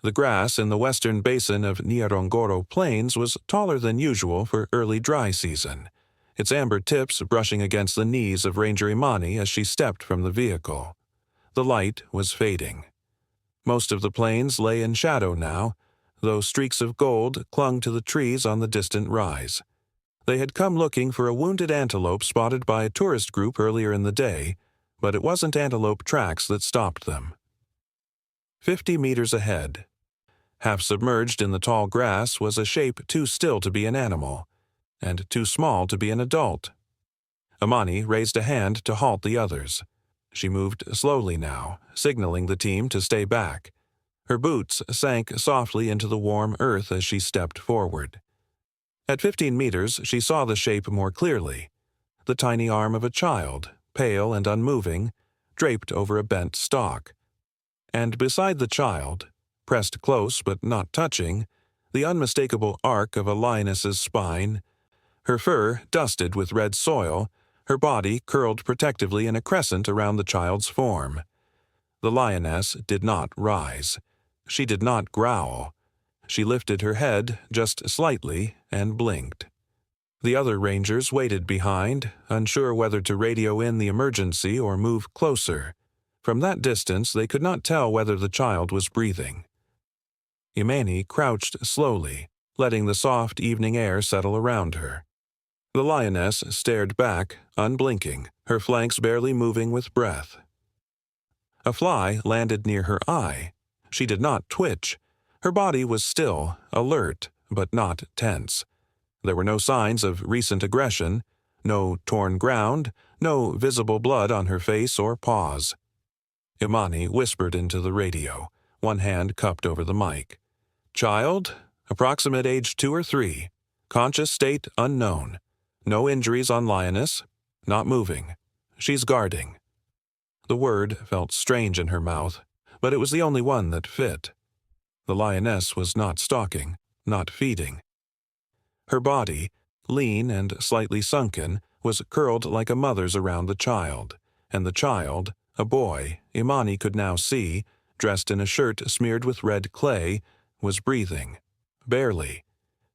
The grass in the western basin of Ngorongoro Plains was taller than usual for early dry season, its amber tips brushing against the knees of Ranger Imani as she stepped from the vehicle. The light was fading. Most of the plains lay in shadow now, though streaks of gold clung to the trees on the distant rise. They had come looking for a wounded antelope spotted by a tourist group earlier in the day, but it wasn't antelope tracks that stopped them. 50 meters ahead. Half submerged in the tall grass was a shape too still to be an animal, and too small to be an adult. Imani raised a hand to halt the others. She moved slowly now, signaling the team to stay back. Her boots sank softly into the warm earth as she stepped forward. At 15 meters, she saw the shape more clearly. The tiny arm of a child, pale and unmoving, draped over a bent stalk. And beside the child, pressed close but not touching, the unmistakable arc of a lioness's spine, her fur dusted with red soil, her body curled protectively in a crescent around the child's form. The lioness did not rise. She did not growl. She lifted her head just slightly and blinked. The other rangers waited behind, unsure whether to radio in the emergency or move closer. From that distance, they could not tell whether the child was breathing. Imani crouched slowly, letting the soft evening air settle around her. The lioness stared back, unblinking, her flanks barely moving with breath. A fly landed near her eye. She did not twitch. Her body was still, alert, but not tense. There were no signs of recent aggression, no torn ground, no visible blood on her face or paws. Imani whispered into the radio, one hand cupped over the mic. Child, approximate age 2 or 3, conscious state unknown. No injuries on Lioness, not moving. She's guarding. The word felt strange in her mouth, but it was the only one that fit. The lioness was not stalking, not feeding. Her body, lean and slightly sunken, was curled like a mother's around the child, and the child, a boy Imani could now see, dressed in a shirt smeared with red clay, was breathing, barely.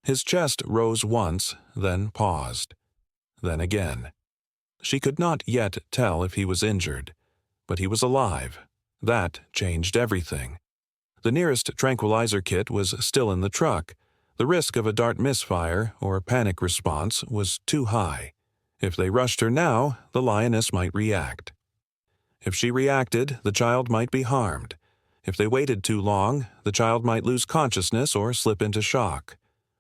His chest rose once, then paused. Then again. She could not yet tell if he was injured, but he was alive. That changed everything. The nearest tranquilizer kit was still in the truck. The risk of a dart misfire or panic response was too high. If they rushed her now, the lioness might react. If she reacted, the child might be harmed. If they waited too long, the child might lose consciousness or slip into shock.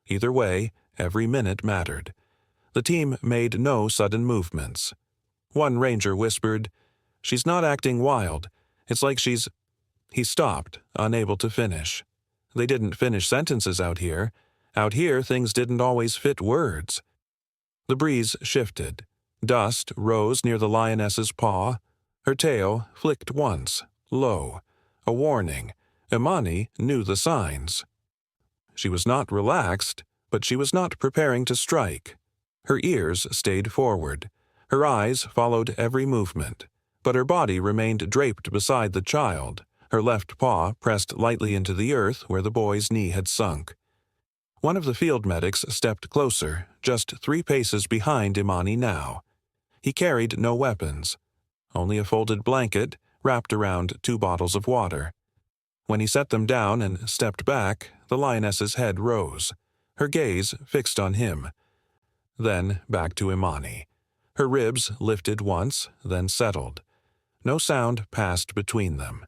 Either way, every minute mattered. The team made no sudden movements. One ranger whispered, "She's not acting wild. It's like she's—" He stopped, unable to finish. They didn't finish sentences out here. Out here, things didn't always fit words. The breeze shifted. Dust rose near the lioness's paw. Her tail flicked once, low. A warning. Imani knew the signs. She was not relaxed, but she was not preparing to strike. Her ears stayed forward. Her eyes followed every movement, but her body remained draped beside the child, her left paw pressed lightly into the earth where the boy's knee had sunk. One of the field medics stepped closer, just 3 paces behind Imani now. He carried no weapons, only a folded blanket wrapped around 2 bottles of water. When he set them down and stepped back, the lioness's head rose, her gaze fixed on him. Then back to Imani. Her ribs lifted once, then settled. No sound passed between them,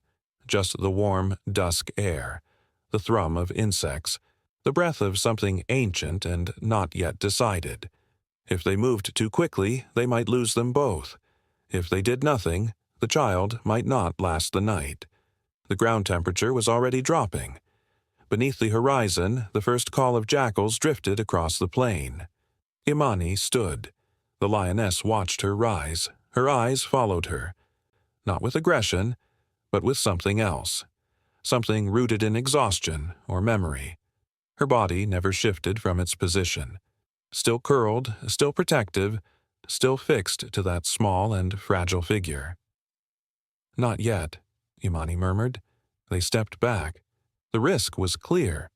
just the warm dusk air, the thrum of insects, the breath of something ancient and not yet decided. If they moved too quickly, they might lose them both. If they did nothing, the child might not last the night. The ground temperature was already dropping. Beneath the horizon, the first call of jackals drifted across the plain. Imani stood. The lioness watched her rise. Her eyes followed her. Not with aggression, but with something else. Something rooted in exhaustion or memory. Her body never shifted from its position. Still curled, still protective, still fixed to that small and fragile figure. "Not yet," Imani murmured. They stepped back. The risk was clear.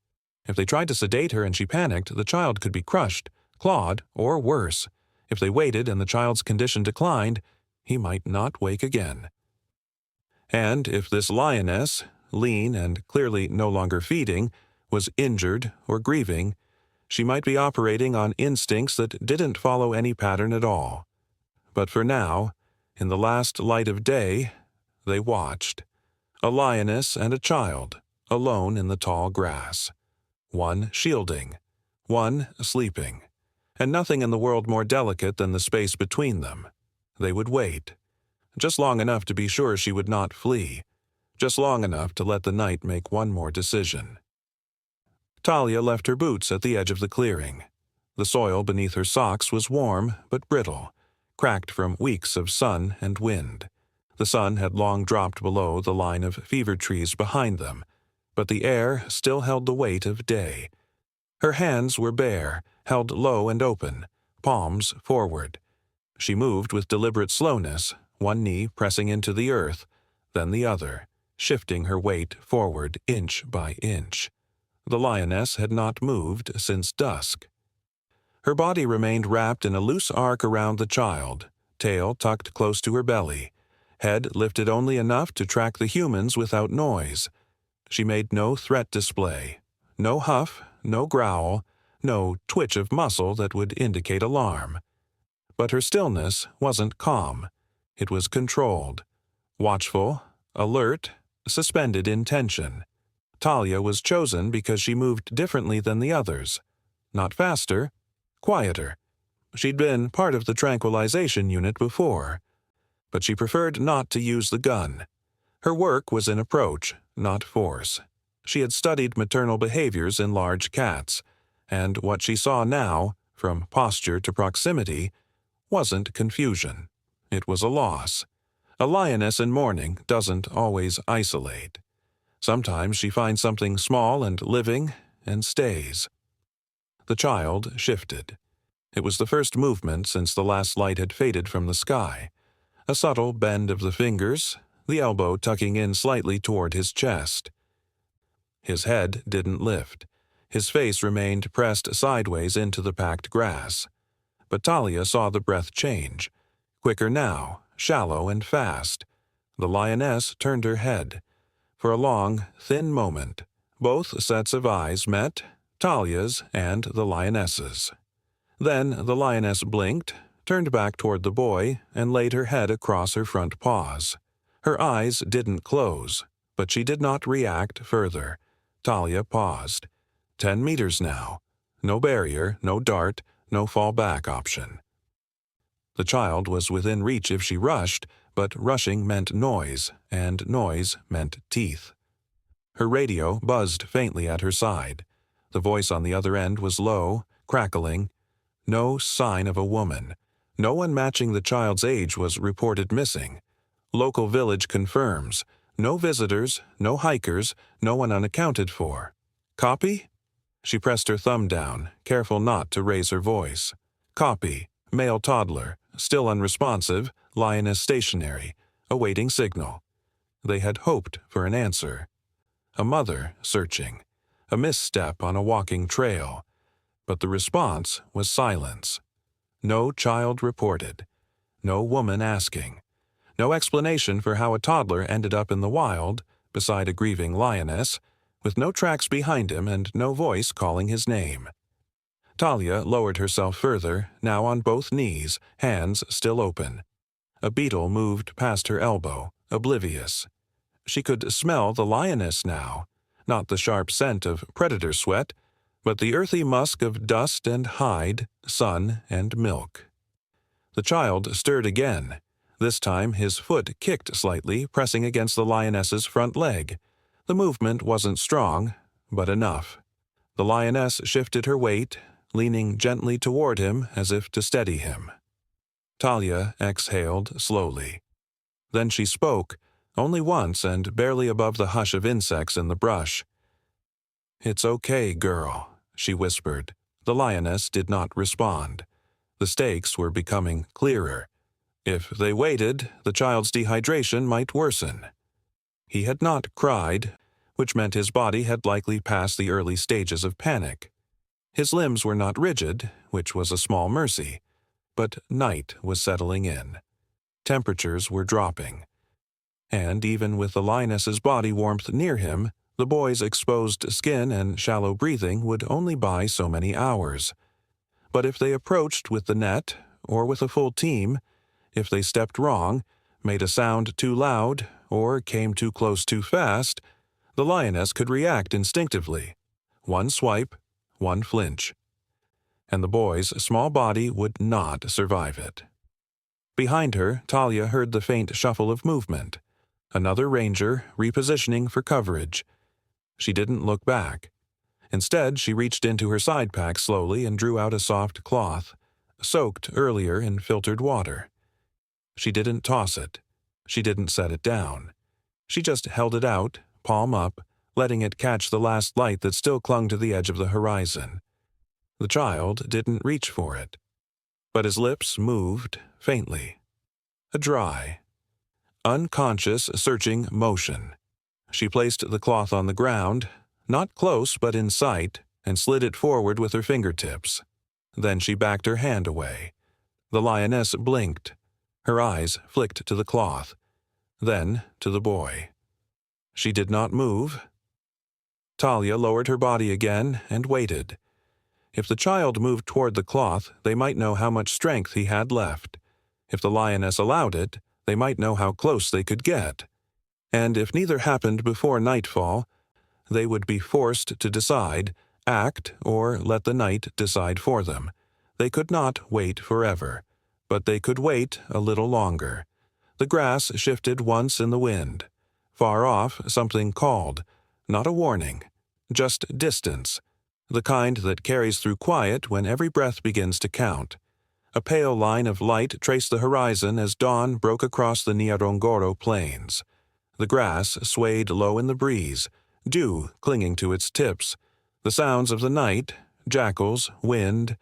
If they tried to sedate her and she panicked, the child could be crushed, clawed, or worse. If they waited and the child's condition declined, he might not wake again. And if this lioness, lean and clearly no longer feeding, was injured or grieving, she might be operating on instincts that didn't follow any pattern at all. But for now, in the last light of day, they watched. A lioness and a child, alone in the tall grass. One shielding, one sleeping, and nothing in the world more delicate than the space between them. They would wait, just long enough to be sure she would not flee, just long enough to let the night make one more decision. Talia left her boots at the edge of the clearing. The soil beneath her socks was warm but brittle, cracked from weeks of sun and wind. The sun had long dropped below the line of fever trees behind them, but the air still held the weight of day. Her hands were bare, held low and open, palms forward. She moved with deliberate slowness, one knee pressing into the earth, then the other, shifting her weight forward inch by inch. The lioness had not moved since dusk. Her body remained wrapped in a loose arc around the child, tail tucked close to her belly, head lifted only enough to track the humans without noise. She made no threat display, no huff, no growl, no twitch of muscle that would indicate alarm. But her stillness wasn't calm. It was controlled, watchful, alert, suspended in tension. Talia was chosen because she moved differently than the others. Not faster, quieter. She'd been part of the tranquilization unit before, but she preferred not to use the gun. Her work was in approach, not force. She had studied maternal behaviors in large cats, and what she saw now, from posture to proximity, wasn't confusion. It was a loss. A lioness in mourning doesn't always isolate. Sometimes she finds something small and living and stays. The child shifted. It was the first movement since the last light had faded from the sky. A subtle bend of the fingers, the elbow tucking in slightly toward his chest. His head didn't lift. His face remained pressed sideways into the packed grass. But Talia saw the breath change. Quicker now, shallow and fast. The lioness turned her head. For a long, thin moment, both sets of eyes met, Talia's and the lioness's. Then the lioness blinked, turned back toward the boy, and laid her head across her front paws. Her eyes didn't close, but she did not react further. Talia paused. 10 meters now. No barrier, no dart, no fallback option. The child was within reach if she rushed, but rushing meant noise, and noise meant teeth. Her radio buzzed faintly at her side. The voice on the other end was low, crackling. No sign of a woman. No one matching the child's age was reported missing. Local village confirms. No visitors, no hikers, no one unaccounted for. Copy? She pressed her thumb down, careful not to raise her voice. Copy. Male toddler, still unresponsive, lioness stationary, awaiting signal. They had hoped for an answer. A mother searching. A misstep on a walking trail. But the response was silence. No child reported. No woman asking. No explanation for how a toddler ended up in the wild, beside a grieving lioness, with no tracks behind him and no voice calling his name. Talia lowered herself further, now on both knees, hands still open. A beetle moved past her elbow, oblivious. She could smell the lioness now, not the sharp scent of predator sweat, but the earthy musk of dust and hide, sun and milk. The child stirred again. This time his foot kicked slightly, pressing against the lioness's front leg. The movement wasn't strong, but enough. The lioness shifted her weight, leaning gently toward him as if to steady him. Talia exhaled slowly. Then she spoke, only once and barely above the hush of insects in the brush. "It's okay, girl," she whispered. The lioness did not respond. The stakes were becoming clearer. If they waited, the child's dehydration might worsen. He had not cried, which meant his body had likely passed the early stages of panic. His limbs were not rigid, which was a small mercy, but night was settling in. Temperatures were dropping. And even with the lioness's body warmth near him, the boy's exposed skin and shallow breathing would only buy so many hours. But if they approached with the net, or with a full team, if they stepped wrong, made a sound too loud, or came too close too fast, the lioness could react instinctively. One swipe, one flinch. And the boy's small body would not survive it. Behind her, Talia heard the faint shuffle of movement. Another ranger, repositioning for coverage. She didn't look back. Instead, she reached into her side pack slowly and drew out a soft cloth, soaked earlier in filtered water. She didn't toss it. She didn't set it down. She just held it out, palm up, letting it catch the last light that still clung to the edge of the horizon. The child didn't reach for it, but his lips moved faintly. A dry, unconscious, searching motion. She placed the cloth on the ground, not close but in sight, and slid it forward with her fingertips. Then she backed her hand away. The lioness blinked. Her eyes flicked to the cloth, then to the boy. She did not move. Talia lowered her body again and waited. If the child moved toward the cloth, they might know how much strength he had left. If the lioness allowed it, they might know how close they could get. And if neither happened before nightfall, they would be forced to decide, act, or let the night decide for them. They could not wait forever, but they could wait a little longer. The grass shifted once in the wind. Far off, something called. Not a warning, just distance. The kind that carries through quiet when every breath begins to count. A pale line of light traced the horizon as dawn broke across the Ngorongoro plains. The grass swayed low in the breeze, dew clinging to its tips. The sounds of the night, jackals, wind,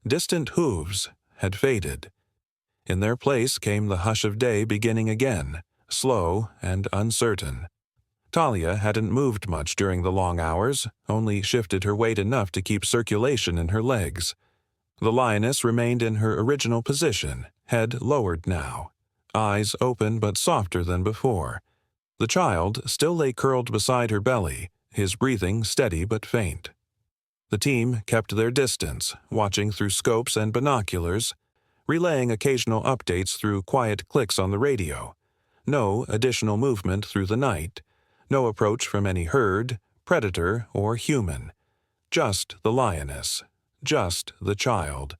distant hooves, had faded. In their place came the hush of day beginning again, slow and uncertain. Talia hadn't moved much during the long hours, only shifted her weight enough to keep circulation in her legs. The lioness remained in her original position, head lowered now, eyes open but softer than before. The child still lay curled beside her belly, his breathing steady but faint. The team kept their distance, watching through scopes and binoculars, relaying occasional updates through quiet clicks on the radio. No additional movement through the night. No approach from any herd, predator, or human. Just the lioness, just the child,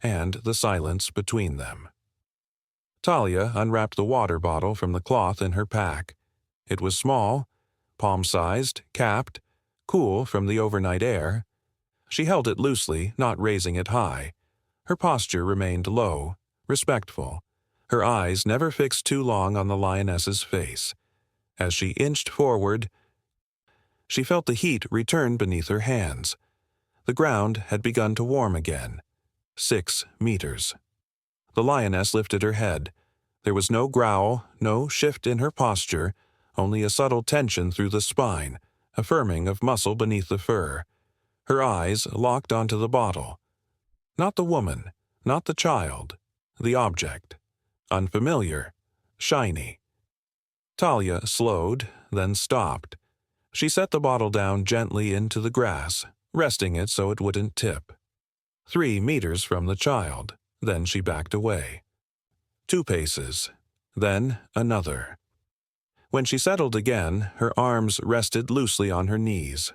and the silence between them. Talia unwrapped the water bottle from the cloth in her pack. It was small, palm-sized, capped, cool from the overnight air. She held it loosely, not raising it high. Her posture remained low, respectful. Her eyes never fixed too long on the lioness's face. As she inched forward, she felt the heat return beneath her hands. The ground had begun to warm again. 6 meters. The lioness lifted her head. There was no growl, no shift in her posture, only a subtle tension through the spine, a firming of muscle beneath the fur. Her eyes locked onto the bottle. Not the woman, not the child, the object. Unfamiliar, shiny. Talia slowed, then stopped. She set the bottle down gently into the grass, resting it so it wouldn't tip. 3 meters from the child, then she backed away. 2 paces, then another. When she settled again, her arms rested loosely on her knees.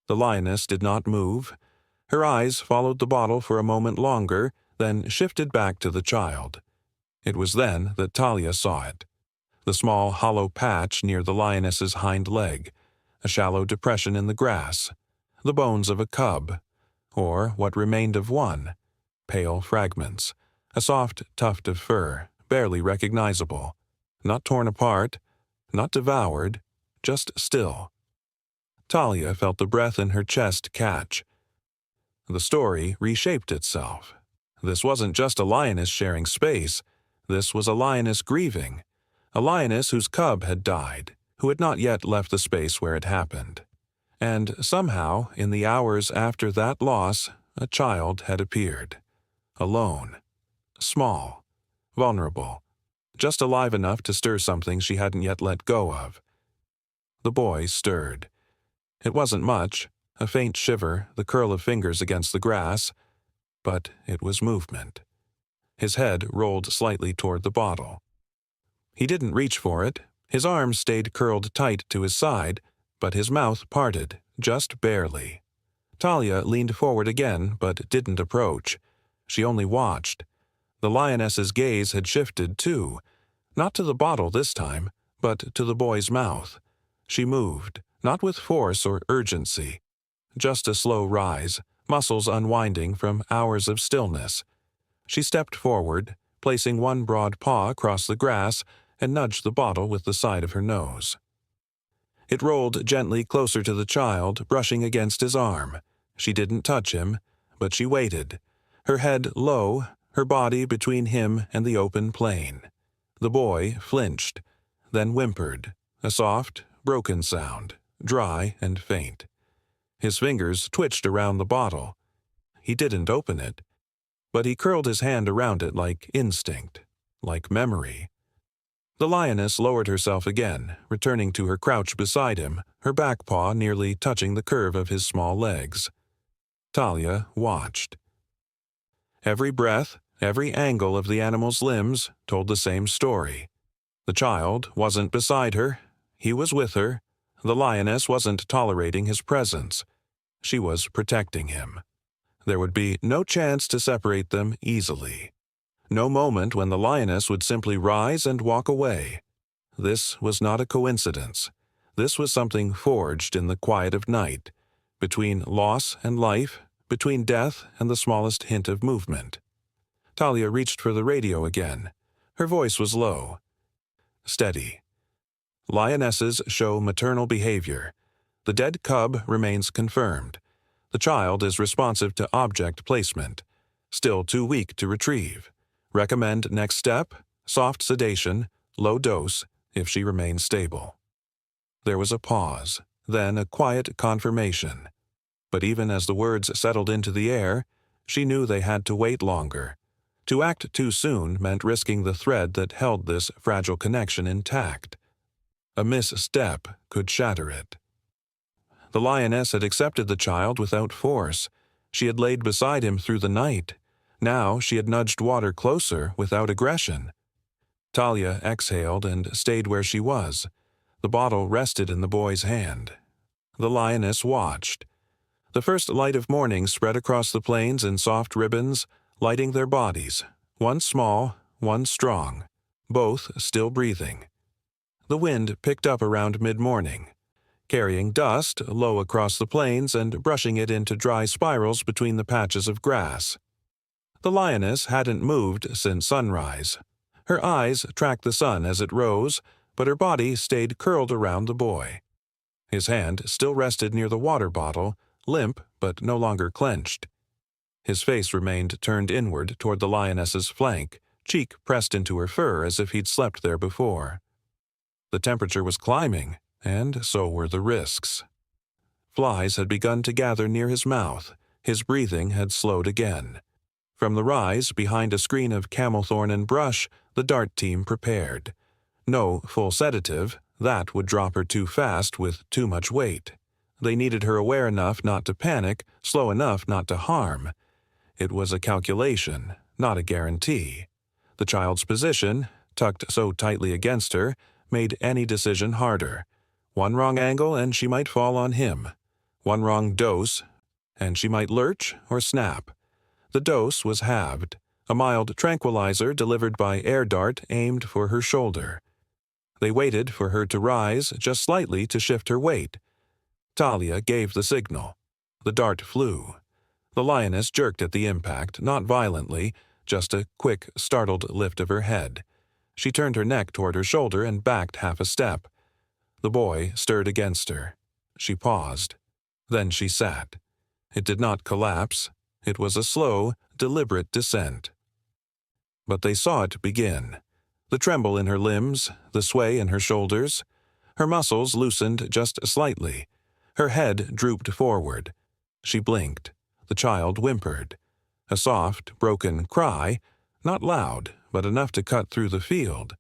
The lioness did not move. Her eyes followed the bottle for a moment longer, then shifted back to the child. It was then that Talia saw it. The small hollow patch near the lioness's hind leg, a shallow depression in the grass, the bones of a cub, or what remained of one, pale fragments, a soft tuft of fur, barely recognizable, not torn apart, not devoured, just still. Talia felt the breath in her chest catch. The story reshaped itself. This wasn't just a lioness sharing space. This was a lioness grieving. A lioness whose cub had died, who had not yet left the space where it happened. And somehow, in the hours after that loss, a child had appeared. Alone. Small. Vulnerable. Just alive enough to stir something she hadn't yet let go of. The boy stirred. It wasn't much, a faint shiver, the curl of fingers against the grass, but it was movement. His head rolled slightly toward the bottle. He didn't reach for it. His arms stayed curled tight to his side, but his mouth parted, just barely. Talia leaned forward again, but didn't approach. She only watched. The lioness's gaze had shifted, too. Not to the bottle this time, but to the boy's mouth. She moved, not with force or urgency. Just a slow rise, muscles unwinding from hours of stillness. She stepped forward, placing one broad paw across the grass, and nudged the bottle with the side of her nose. It rolled gently closer to the child, brushing against his arm. She didn't touch him, but she waited, her head low, her body between him and the open plain. The boy flinched, then whimpered, a soft, broken sound, dry and faint. His fingers twitched around the bottle. He didn't open it, but he curled his hand around it like instinct, like memory. The lioness lowered herself again, returning to her crouch beside him, her back paw nearly touching the curve of his small legs. Talia watched. Every breath, every angle of the animal's limbs told the same story. The child wasn't beside her. He was with her. The lioness wasn't tolerating his presence. She was protecting him. There would be no chance to separate them easily. No moment when the lioness would simply rise and walk away. This was not a coincidence. This was something forged in the quiet of night, between loss and life, between death and the smallest hint of movement. Talia reached for the radio again. Her voice was low. Steady. Lionesses show maternal behavior. The dead cub remains confirmed. The child is responsive to object placement. Still too weak to retrieve. Recommend next step, soft sedation, low dose, if she remains stable. There was a pause, then a quiet confirmation. But even as the words settled into the air, she knew they had to wait longer. To act too soon meant risking the thread that held this fragile connection intact. A misstep could shatter it. The lioness had accepted the child without force. She had laid beside him through the night. Now she had nudged water closer without aggression. Talia exhaled and stayed where she was. The bottle rested in the boy's hand. The lioness watched. The first light of morning spread across the plains in soft ribbons, lighting their bodies, one small, one strong, both still breathing. The wind picked up around mid-morning, carrying dust low across the plains and brushing it into dry spirals between the patches of grass. The lioness hadn't moved since sunrise. Her eyes tracked the sun as it rose, but her body stayed curled around the boy. His hand still rested near the water bottle, limp but no longer clenched. His face remained turned inward toward the lioness's flank, cheek pressed into her fur as if he'd slept there before. The temperature was climbing, and so were the risks. Flies had begun to gather near his mouth. His breathing had slowed again. From the rise, behind a screen of camel thorn and brush, the dart team prepared. No full sedative, that would drop her too fast with too much weight. They needed her aware enough not to panic, slow enough not to harm. It was a calculation, not a guarantee. The child's position, tucked so tightly against her, made any decision harder. One wrong angle and she might fall on him. One wrong dose, and she might lurch or snap. The dose was halved, a mild tranquilizer delivered by air dart aimed for her shoulder. They waited for her to rise just slightly to shift her weight. Talia gave the signal. The dart flew. The lioness jerked at the impact, not violently, just a quick, startled lift of her head. She turned her neck toward her shoulder and backed half a step. The boy stirred against her. She paused. Then she sat. It did not collapse. It was a slow, deliberate descent. But they saw it begin. The tremble in her limbs, the sway in her shoulders. Her muscles loosened just slightly. Her head drooped forward. She blinked. The child whimpered. A soft, broken cry, not loud, but enough to cut through the field.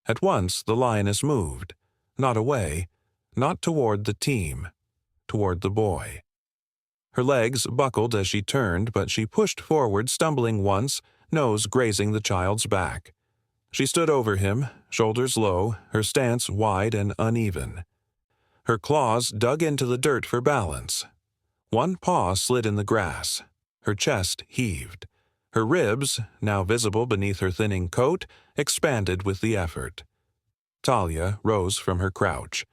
At once the lioness moved, not away, not toward the team, toward the boy. Her legs buckled as she turned, but she pushed forward, stumbling once, nose grazing the child's back. She stood over him, shoulders low, her stance wide and uneven. Her claws dug into the dirt for balance. One paw slid in the grass. Her chest heaved. Her ribs, now visible beneath her thinning coat, expanded with the effort. Talia rose from her crouch.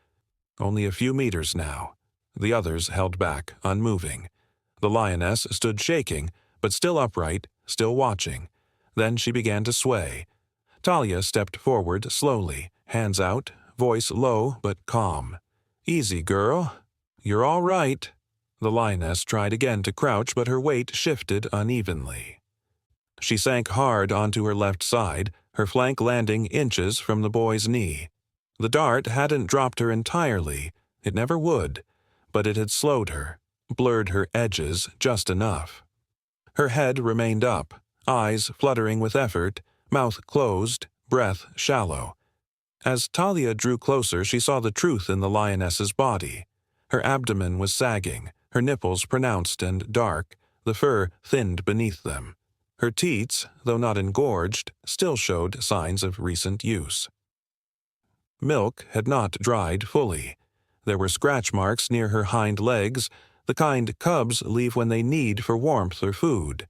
Only a few meters now. The others held back, unmoving. The lioness stood shaking, but still upright, still watching. Then she began to sway. Talia stepped forward slowly, hands out, voice low but calm. "Easy, girl. You're all right." The lioness tried again to crouch, but her weight shifted unevenly. She sank hard onto her left side, her flank landing inches from the boy's knee. The dart hadn't dropped her entirely. It never would, but it had slowed her, blurred her edges just enough. Her head remained up, eyes fluttering with effort, mouth closed, breath shallow. As Talia drew closer, she saw the truth in the lioness's body. Her abdomen was sagging, her nipples pronounced and dark, the fur thinned beneath them. Her teats, though not engorged, still showed signs of recent use. Milk had not dried fully. There were scratch marks near her hind legs, the kind cubs leave when they need for warmth or food,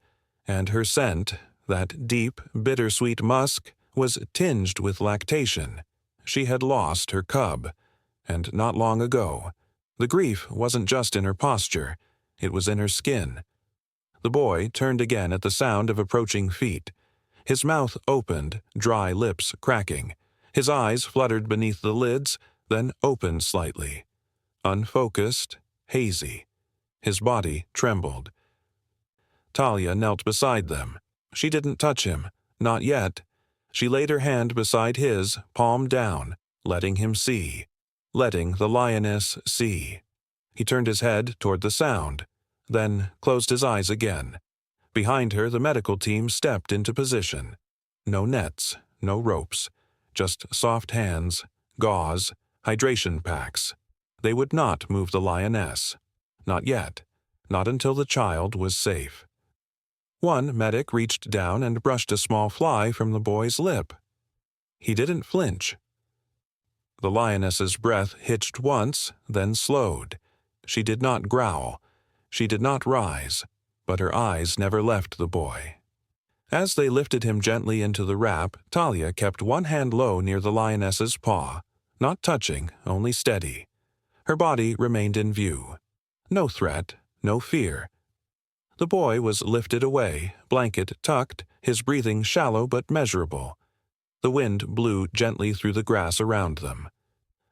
and her scent, that deep, bittersweet musk, was tinged with lactation. She had lost her cub, and not long ago. The grief wasn't just in her posture, it was in her skin. The boy turned again at the sound of approaching feet. His mouth opened, dry lips cracking. His eyes fluttered beneath the lids, then opened slightly. Unfocused, hazy. His body trembled. Talia knelt beside them. She didn't touch him, not yet. She laid her hand beside his, palm down, letting him see, letting the lioness see. He turned his head toward the sound, then closed his eyes again. Behind her, the medical team stepped into position. No nets, no ropes, just soft hands, gauze, hydration packs. They would not move the lioness. Not yet. Not until the child was safe. One medic reached down and brushed a small fly from the boy's lip. He didn't flinch. The lioness's breath hitched once, then slowed. She did not growl. She did not rise, but her eyes never left the boy. As they lifted him gently into the wrap, Talia kept one hand low near the lioness's paw, not touching, only steady. Her body remained in view. No threat, no fear. The boy was lifted away, blanket tucked, his breathing shallow but measurable. The wind blew gently through the grass around them.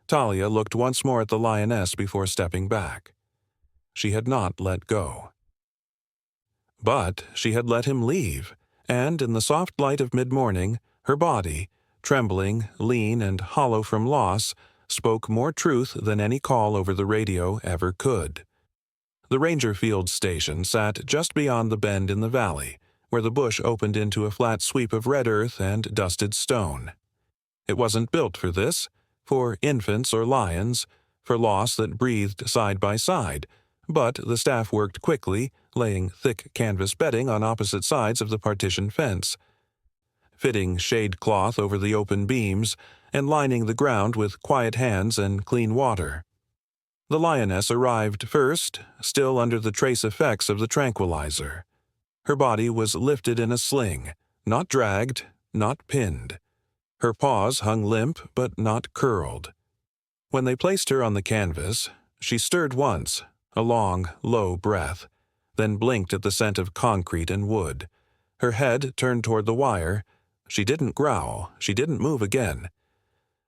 Talia looked once more at the lioness before stepping back. She had not let go. But she had let him leave, and in the soft light of mid-morning, her body, trembling, lean, and hollow from loss, spoke more truth than any call over the radio ever could. The Ranger Field station sat just beyond the bend in the valley, where the bush opened into a flat sweep of red earth and dusted stone. It wasn't built for this, for infants or lions, for loss that breathed side by side, but the staff worked quickly, laying thick canvas bedding on opposite sides of the partition fence, fitting shade cloth over the open beams, and lining the ground with quiet hands and clean water. The lioness arrived first, still under the trace effects of the tranquilizer. Her body was lifted in a sling, not dragged, not pinned. Her paws hung limp but not curled. When they placed her on the canvas, she stirred once, a long, low breath, then blinked at the scent of concrete and wood. Her head turned toward the wire. She didn't growl, she didn't move again.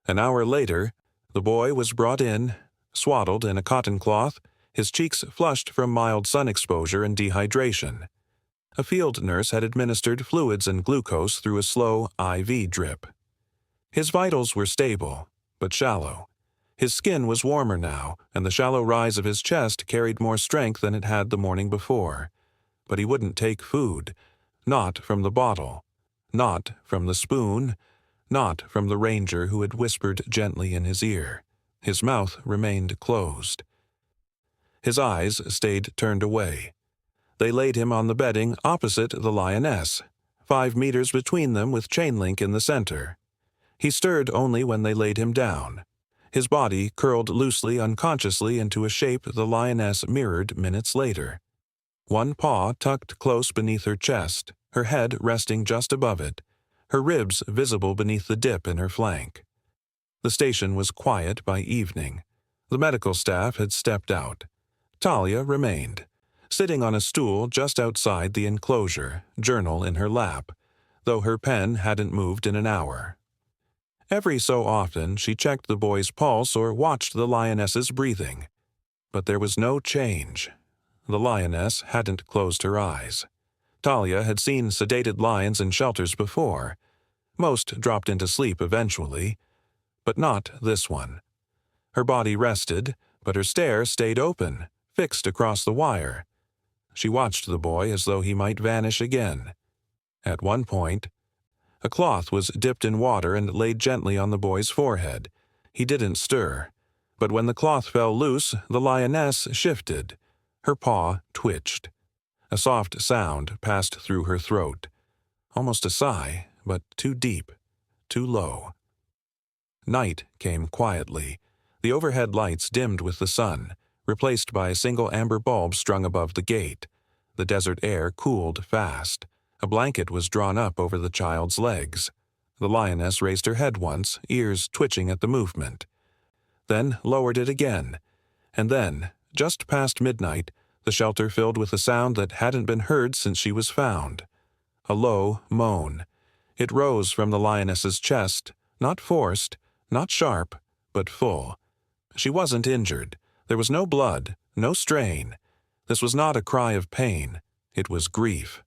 An hour later, the boy was brought in, swaddled in a cotton cloth, his cheeks flushed from mild sun exposure and dehydration. A field nurse had administered fluids and glucose through a slow IV drip. His vitals were stable, but shallow. His skin was warmer now, and the shallow rise of his chest carried more strength than it had the morning before. But he wouldn't take food. Not from the bottle. Not from the spoon. Not from the ranger who had whispered gently in his ear. His mouth remained closed. His eyes stayed turned away. They laid him on the bedding opposite the Lioness, 5 meters between them with chain link in the center. He stirred only when they laid him down. His body curled loosely unconsciously into a shape the Lioness mirrored minutes later. One paw tucked close beneath her chest, her head resting just above it, her ribs visible beneath the dip in her flank. The station was quiet by evening. The medical staff had stepped out. Talia remained, sitting on a stool just outside the enclosure, journal in her lap, though her pen hadn't moved in an hour. Every so often she checked the boy's pulse or watched the Lioness's breathing. But there was no change. The Lioness hadn't closed her eyes. Talia had seen sedated lions in shelters before. Most dropped into sleep eventually, but not this one. Her body rested, but her stare stayed open, fixed across the wire. She watched the boy as though he might vanish again. At one point, a cloth was dipped in water and laid gently on the boy's forehead. He didn't stir, but when the cloth fell loose, the Lioness shifted. Her paw twitched. A soft sound passed through her throat. Almost a sigh, but too deep, too low. Night came quietly. The overhead lights dimmed with the sun, replaced by a single amber bulb strung above the gate. The desert air cooled fast. A blanket was drawn up over the child's legs. The Lioness raised her head once, ears twitching at the movement. Then lowered it again. And then, just past midnight, the shelter filled with a sound that hadn't been heard since she was found. A low moan. It rose from the Lioness's chest, not forced, not sharp, but full. She wasn't injured. There was no blood, no strain. This was not a cry of pain. It was grief.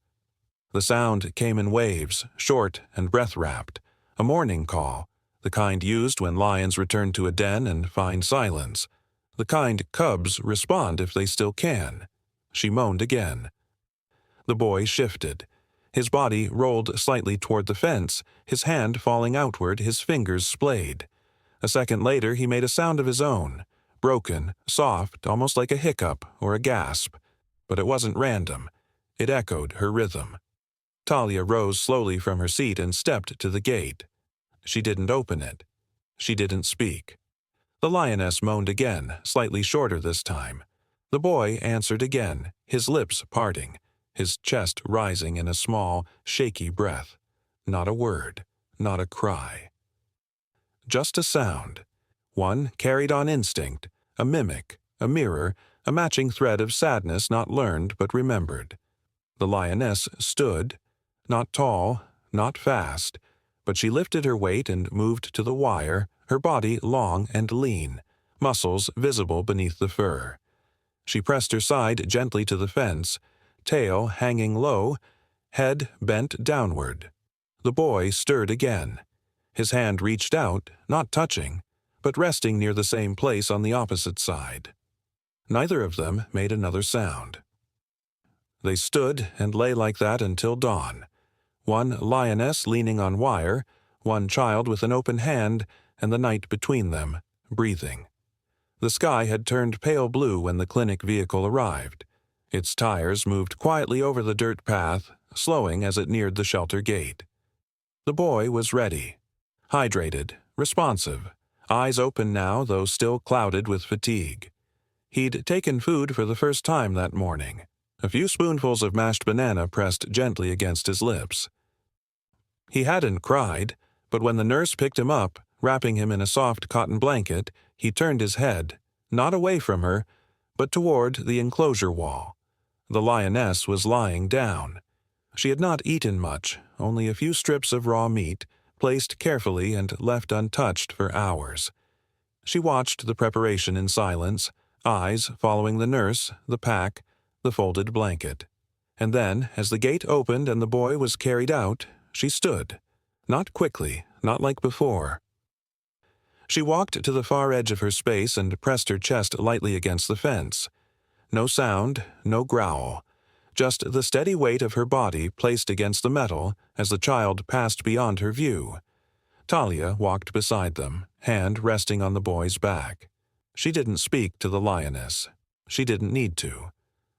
The sound came in waves, short and breath-wrapped, a morning call, the kind used when lions return to a den and find silence, the kind cubs respond if they still can. She moaned again. The boy shifted. His body rolled slightly toward the fence, his hand falling outward, his fingers splayed. A second later he made a sound of his own, broken, soft, almost like a hiccup or a gasp. But it wasn't random. It echoed her rhythm. Talia rose slowly from her seat and stepped to the gate. She didn't open it. She didn't speak. The Lioness moaned again, slightly shorter this time. The boy answered again, his lips parting, his chest rising in a small, shaky breath. Not a word, not a cry. Just a sound. One carried on instinct, a mimic, a mirror, a matching thread of sadness not learned but remembered. The Lioness stood, not tall, not fast, but she lifted her weight and moved to the wire, her body long and lean, muscles visible beneath the fur. She pressed her side gently to the fence, tail hanging low, head bent downward. The boy stirred again. His hand reached out, not touching, but resting near the same place on the opposite side. Neither of them made another sound. They stood and lay like that until dawn. One Lioness leaning on wire, one child with an open hand, and the night between them, breathing. The sky had turned pale blue when the clinic vehicle arrived. Its tires moved quietly over the dirt path, slowing as it neared the shelter gate. The boy was ready, hydrated, responsive, eyes open now though still clouded with fatigue. He'd taken food for the first time that morning, a few spoonfuls of mashed banana pressed gently against his lips. He hadn't cried, but when the nurse picked him up, wrapping him in a soft cotton blanket, he turned his head, not away from her, but toward the enclosure wall. The Lioness was lying down. She had not eaten much, only a few strips of raw meat, placed carefully and left untouched for hours. She watched the preparation in silence, eyes following the nurse, the pack, the folded blanket. And then, as the gate opened and the boy was carried out, she stood. Not quickly, not like before. She walked to the far edge of her space and pressed her chest lightly against the fence. No sound, no growl, just the steady weight of her body placed against the metal as the child passed beyond her view. Talia walked beside them, hand resting on the boy's back. She didn't speak to the lioness. She didn't need to.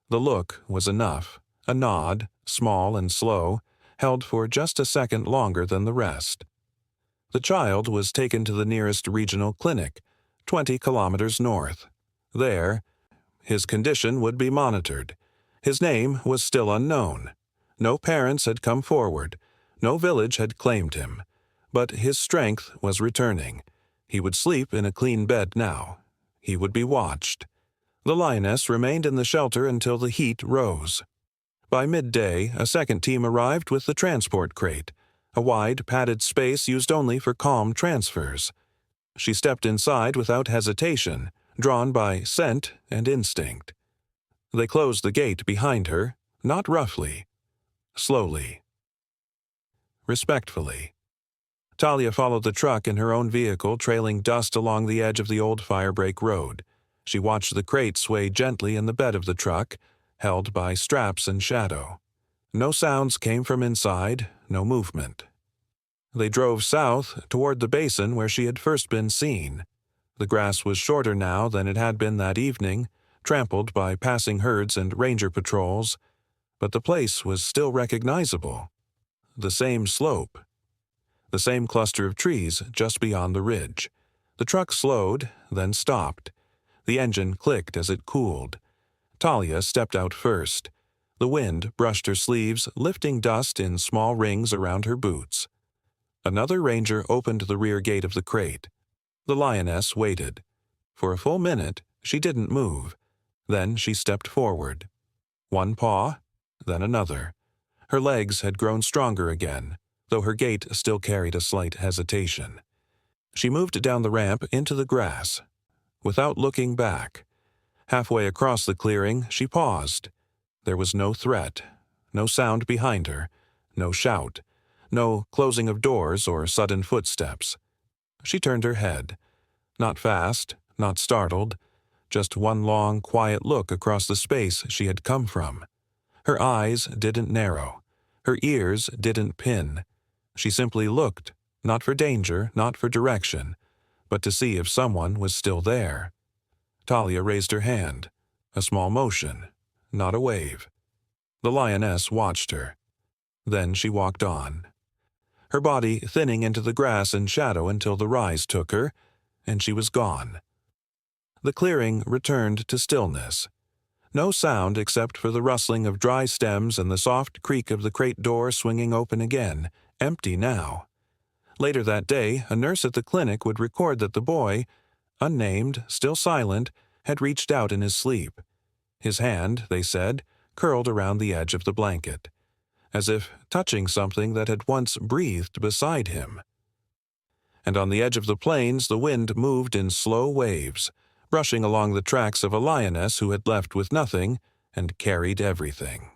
The look was enough, a nod, small and slow, held for just a second longer than the rest. The child was taken to the nearest regional clinic, 20 kilometers north. There, his condition would be monitored. His name was still unknown. No parents had come forward. No village had claimed him. But his strength was returning. He would sleep in a clean bed now. He would be watched. The lioness remained in the shelter until the heat rose. By midday, a second team arrived with the transport crate, a wide, padded space used only for calm transfers. She stepped inside without hesitation, drawn by scent and instinct. They closed the gate behind her, not roughly, slowly, respectfully. Talia followed the truck in her own vehicle, trailing dust along the edge of the old firebreak road. She watched the crate sway gently in the bed of the truck, held by straps and shadow. No sounds came from inside, no movement. They drove south toward the basin where she had first been seen. The grass was shorter now than it had been that evening, trampled by passing herds and ranger patrols, but the place was still recognizable. The same slope. The same cluster of trees just beyond the ridge. The truck slowed, then stopped. The engine clicked as it cooled. Talia stepped out first. The wind brushed her sleeves, lifting dust in small rings around her boots. Another ranger opened the rear gate of the crate. The lioness waited. For a full minute, she didn't move. Then she stepped forward. One paw, then another. Her legs had grown stronger again, though her gait still carried a slight hesitation. She moved down the ramp into the grass, without looking back. Halfway across the clearing, she paused. There was no threat, no sound behind her, no shout, no closing of doors or sudden footsteps. She turned her head. Not fast, not startled, just one long, quiet look across the space she had come from. Her eyes didn't narrow. Her ears didn't pin. She simply looked, not for danger, not for direction, but to see if someone was still there. Talia raised her hand. A small motion, not a wave. The lioness watched her. Then she walked on, her body thinning into the grass and shadow until the rise took her, and she was gone. The clearing returned to stillness. No sound except for the rustling of dry stems and the soft creak of the crate door swinging open again, empty now. Later that day, a nurse at the clinic would record that the boy, unnamed, still silent, had reached out in his sleep. His hand, they said, curled around the edge of the blanket, as if touching something that had once breathed beside him. And on the edge of the plains, the wind moved in slow waves, brushing along the tracks of a lioness who had left with nothing and carried everything.